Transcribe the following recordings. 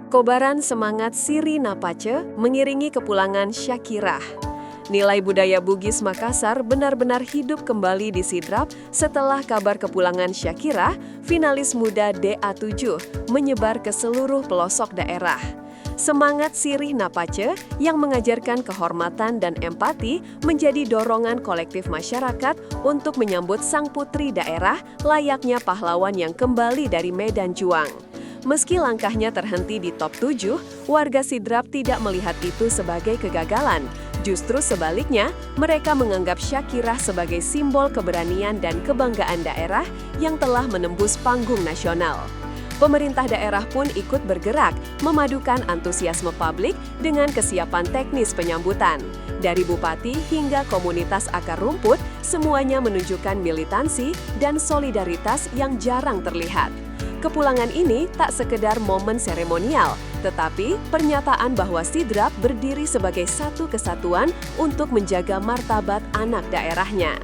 Kobaran semangat Siri Napace mengiringi kepulangan Syakirah. Nilai budaya Bugis Makassar benar-benar hidup kembali di Sidrap setelah kabar kepulangan Syakirah, finalis muda DA7, menyebar ke seluruh pelosok daerah. Semangat Sirih Napace yang mengajarkan kehormatan dan empati menjadi dorongan kolektif masyarakat untuk menyambut sang putri daerah layaknya pahlawan yang kembali dari medan juang. Meski langkahnya terhenti di top 7, warga Sidrap tidak melihat itu sebagai kegagalan. Justru sebaliknya, mereka menganggap Syakirah sebagai simbol keberanian dan kebanggaan daerah yang telah menembus panggung nasional. Pemerintah daerah pun ikut bergerak, memadukan antusiasme publik dengan kesiapan teknis penyambutan. Dari bupati hingga komunitas akar rumput, semuanya menunjukkan militansi dan solidaritas yang jarang terlihat. Kepulangan ini tak sekedar momen seremonial, tetapi pernyataan bahwa Sidrap berdiri sebagai satu kesatuan untuk menjaga martabat anak daerahnya.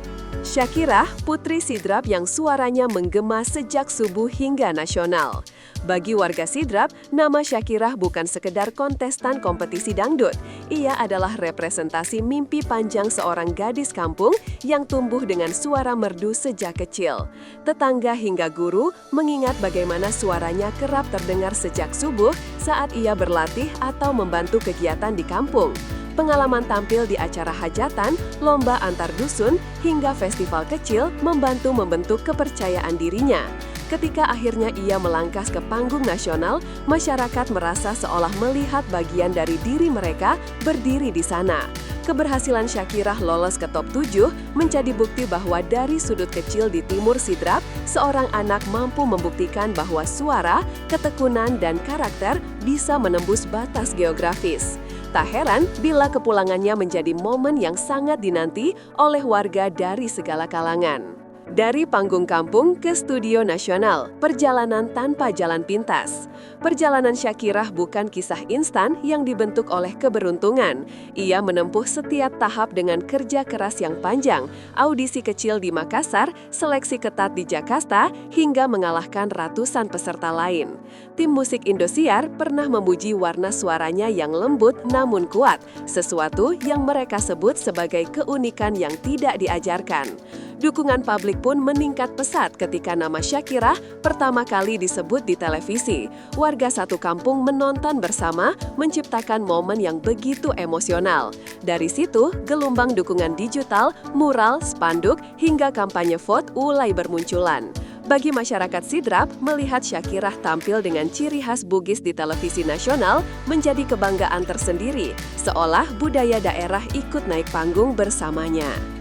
Syakirah, putri Sidrap yang suaranya menggema sejak subuh hingga nasional. Bagi warga Sidrap, nama Syakirah bukan sekedar kontestan kompetisi dangdut. Ia adalah representasi mimpi panjang seorang gadis kampung yang tumbuh dengan suara merdu sejak kecil. Tetangga hingga guru mengingat bagaimana suaranya kerap terdengar sejak subuh saat ia berlatih atau membantu kegiatan di kampung. Pengalaman tampil di acara hajatan, lomba antar dusun, hingga festival kecil membantu membentuk kepercayaan dirinya. Ketika akhirnya ia melangkah ke panggung nasional, masyarakat merasa seolah melihat bagian dari diri mereka berdiri di sana. Keberhasilan Syakirah lolos ke top 7 menjadi bukti bahwa dari sudut kecil di timur Sidrap, seorang anak mampu membuktikan bahwa suara, ketekunan, dan karakter bisa menembus batas geografis. Tak heran bila kepulangannya menjadi momen yang sangat dinanti oleh warga dari segala kalangan. Dari panggung kampung ke studio nasional, perjalanan tanpa jalan pintas. Perjalanan Syakirah bukan kisah instan yang dibentuk oleh keberuntungan. Ia menempuh setiap tahap dengan kerja keras yang panjang, audisi kecil di Makassar, seleksi ketat di Jakarta, hingga mengalahkan ratusan peserta lain. Tim musik Indosiar pernah memuji warna suaranya yang lembut namun kuat, sesuatu yang mereka sebut sebagai keunikan yang tidak diajarkan. Dukungan publik pun meningkat pesat ketika nama Syakirah pertama kali disebut di televisi. Warga satu kampung menonton bersama, menciptakan momen yang begitu emosional. Dari situ, gelombang dukungan digital, mural, spanduk, hingga kampanye vote mulai bermunculan. Bagi masyarakat Sidrap, melihat Syakirah tampil dengan ciri khas Bugis di televisi nasional menjadi kebanggaan tersendiri, seolah budaya daerah ikut naik panggung bersamanya.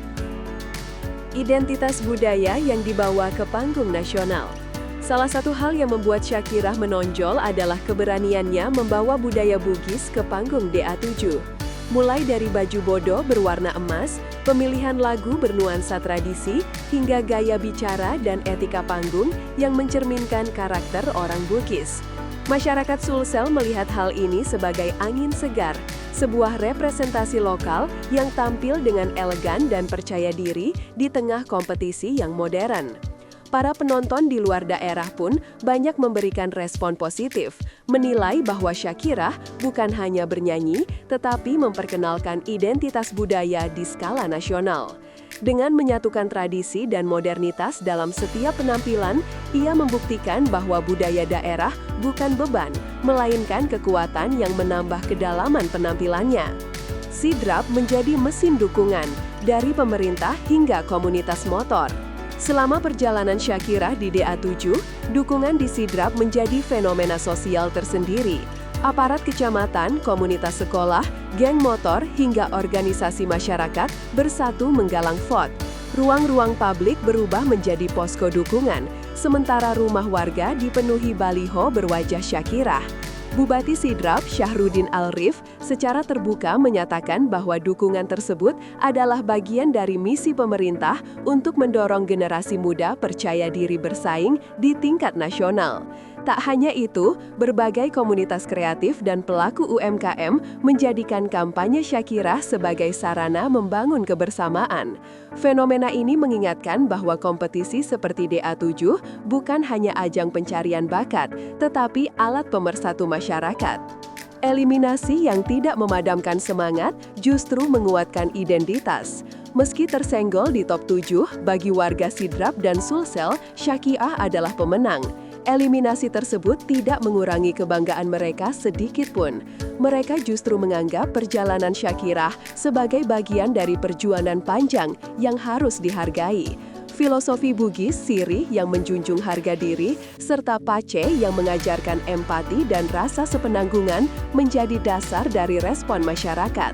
Identitas budaya yang dibawa ke panggung nasional. Salah satu hal yang membuat Syakirah menonjol adalah keberaniannya membawa budaya Bugis ke panggung DA7. Mulai dari baju bodo berwarna emas, pemilihan lagu bernuansa tradisi, hingga gaya bicara dan etika panggung yang mencerminkan karakter orang Bugis. Masyarakat Sulsel melihat hal ini sebagai angin segar, sebuah representasi lokal yang tampil dengan elegan dan percaya diri di tengah kompetisi yang modern. Para penonton di luar daerah pun banyak memberikan respon positif, menilai bahwa Syakirah bukan hanya bernyanyi, tetapi memperkenalkan identitas budaya di skala nasional. Dengan menyatukan tradisi dan modernitas dalam setiap penampilan, ia membuktikan bahwa budaya daerah bukan beban, melainkan kekuatan yang menambah kedalaman penampilannya. Sidrap menjadi mesin dukungan dari pemerintah hingga komunitas motor. Selama perjalanan Syakirah di DA7, dukungan di Sidrap menjadi fenomena sosial tersendiri. Aparat kecamatan, komunitas sekolah, geng motor, hingga organisasi masyarakat bersatu menggalang vote. Ruang-ruang publik berubah menjadi posko dukungan, sementara rumah warga dipenuhi baliho berwajah Syakirah. Bupati Sidrap, Syahrudin Alrif, secara terbuka menyatakan bahwa dukungan tersebut adalah bagian dari misi pemerintah untuk mendorong generasi muda percaya diri bersaing di tingkat nasional. Tak hanya itu, berbagai komunitas kreatif dan pelaku UMKM menjadikan kampanye Syakirah sebagai sarana membangun kebersamaan. Fenomena ini mengingatkan bahwa kompetisi seperti DA7 bukan hanya ajang pencarian bakat, tetapi alat pemersatu masyarakat masyarakat. Eliminasi yang tidak memadamkan semangat justru menguatkan identitas. Meski tersenggol di top 7, bagi warga Sidrap dan Sulsel, Syakiah adalah pemenang. Eliminasi tersebut tidak mengurangi kebanggaan mereka sedikit pun. Mereka justru menganggap perjalanan Syakirah sebagai bagian dari perjuangan panjang yang harus dihargai. Filosofi Bugis, Sirih yang menjunjung harga diri, serta Pace yang mengajarkan empati dan rasa sepenanggungan menjadi dasar dari respon masyarakat.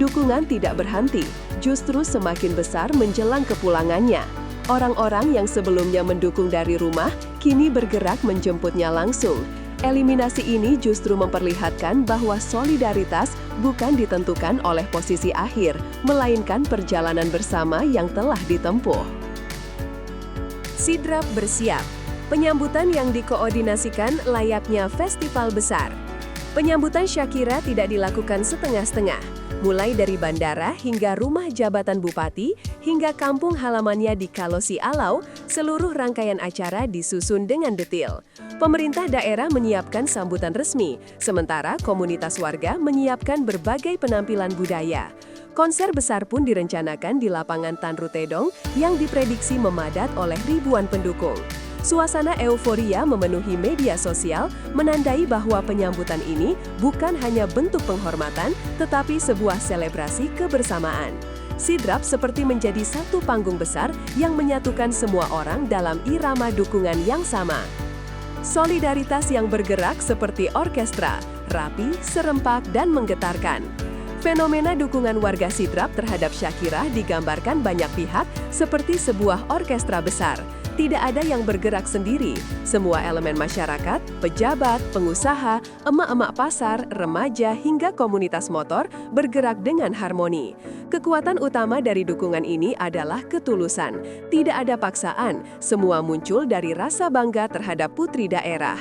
Dukungan tidak berhenti, justru semakin besar menjelang kepulangannya. Orang-orang yang sebelumnya mendukung dari rumah, kini bergerak menjemputnya langsung. Eliminasi ini justru memperlihatkan bahwa solidaritas bukan ditentukan oleh posisi akhir, melainkan perjalanan bersama yang telah ditempuh. Sidrap bersiap. Penyambutan yang dikoordinasikan layaknya festival besar. Penyambutan Syakirah tidak dilakukan setengah-setengah. Mulai dari bandara hingga rumah jabatan bupati, hingga kampung halamannya di Kalosi Alau, seluruh rangkaian acara disusun dengan detail. Pemerintah daerah menyiapkan sambutan resmi, sementara komunitas warga menyiapkan berbagai penampilan budaya. Konser besar pun direncanakan di lapangan Tan Rutedong yang diprediksi memadat oleh ribuan pendukung. Suasana euforia memenuhi media sosial, menandai bahwa penyambutan ini bukan hanya bentuk penghormatan, tetapi sebuah selebrasi kebersamaan. Sidrap seperti menjadi satu panggung besar yang menyatukan semua orang dalam irama dukungan yang sama. Solidaritas yang bergerak seperti orkestra, rapi, serempak, dan menggetarkan. Fenomena dukungan warga Sidrap terhadap Syakirah digambarkan banyak pihak seperti sebuah orkestra besar. Tidak ada yang bergerak sendiri. Semua elemen masyarakat, pejabat, pengusaha, emak-emak pasar, remaja, hingga komunitas motor bergerak dengan harmoni. Kekuatan utama dari dukungan ini adalah ketulusan. Tidak ada paksaan, semua muncul dari rasa bangga terhadap putri daerah.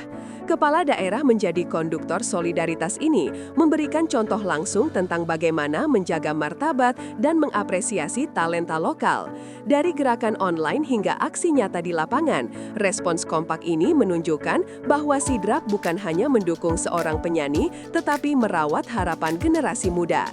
Kepala daerah menjadi konduktor solidaritas ini, memberikan contoh langsung tentang bagaimana menjaga martabat dan mengapresiasi talenta lokal. Dari gerakan online hingga aksi nyata di lapangan, respons kompak ini menunjukkan bahwa Sidrap bukan hanya mendukung seorang penyanyi, tetapi merawat harapan generasi muda.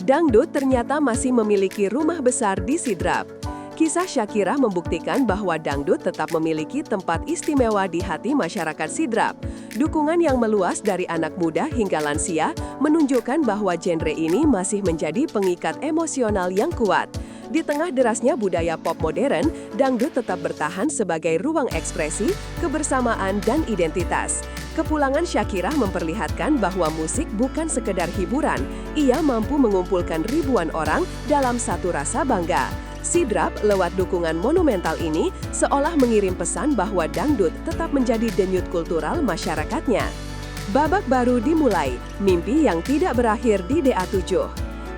Dangdut ternyata masih memiliki rumah besar di Sidrap. Kisah Syakirah membuktikan bahwa dangdut tetap memiliki tempat istimewa di hati masyarakat Sidrap. Dukungan yang meluas dari anak muda hingga lansia menunjukkan bahwa genre ini masih menjadi pengikat emosional yang kuat. Di tengah derasnya budaya pop modern, dangdut tetap bertahan sebagai ruang ekspresi, kebersamaan, dan identitas. Kepulangan Syakirah memperlihatkan bahwa musik bukan sekedar hiburan, ia mampu mengumpulkan ribuan orang dalam satu rasa bangga. Sidrap lewat dukungan monumental ini seolah mengirim pesan bahwa dangdut tetap menjadi denyut kultural masyarakatnya. Babak baru dimulai, mimpi yang tidak berakhir di DA7.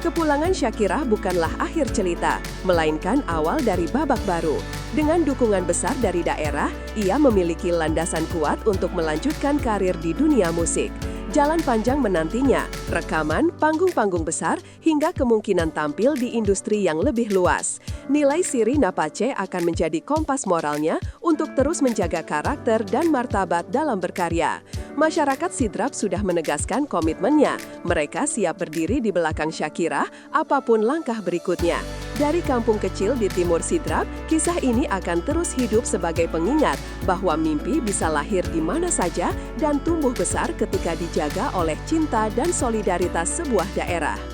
Kepulangan Syakirah bukanlah akhir cerita, melainkan awal dari babak baru. Dengan dukungan besar dari daerah, ia memiliki landasan kuat untuk melanjutkan karir di dunia musik. Jalan panjang menantinya, rekaman, panggung-panggung besar, hingga kemungkinan tampil di industri yang lebih luas. Nilai Sirih Napace akan menjadi kompas moralnya untuk terus menjaga karakter dan martabat dalam berkarya. Masyarakat Sidrap sudah menegaskan komitmennya. Mereka siap berdiri di belakang Syakirah, apapun langkah berikutnya. Dari kampung kecil di timur Sidrap, kisah ini akan terus hidup sebagai pengingat bahwa mimpi bisa lahir di mana saja dan tumbuh besar ketika dijaga oleh cinta dan solidaritas sebuah daerah.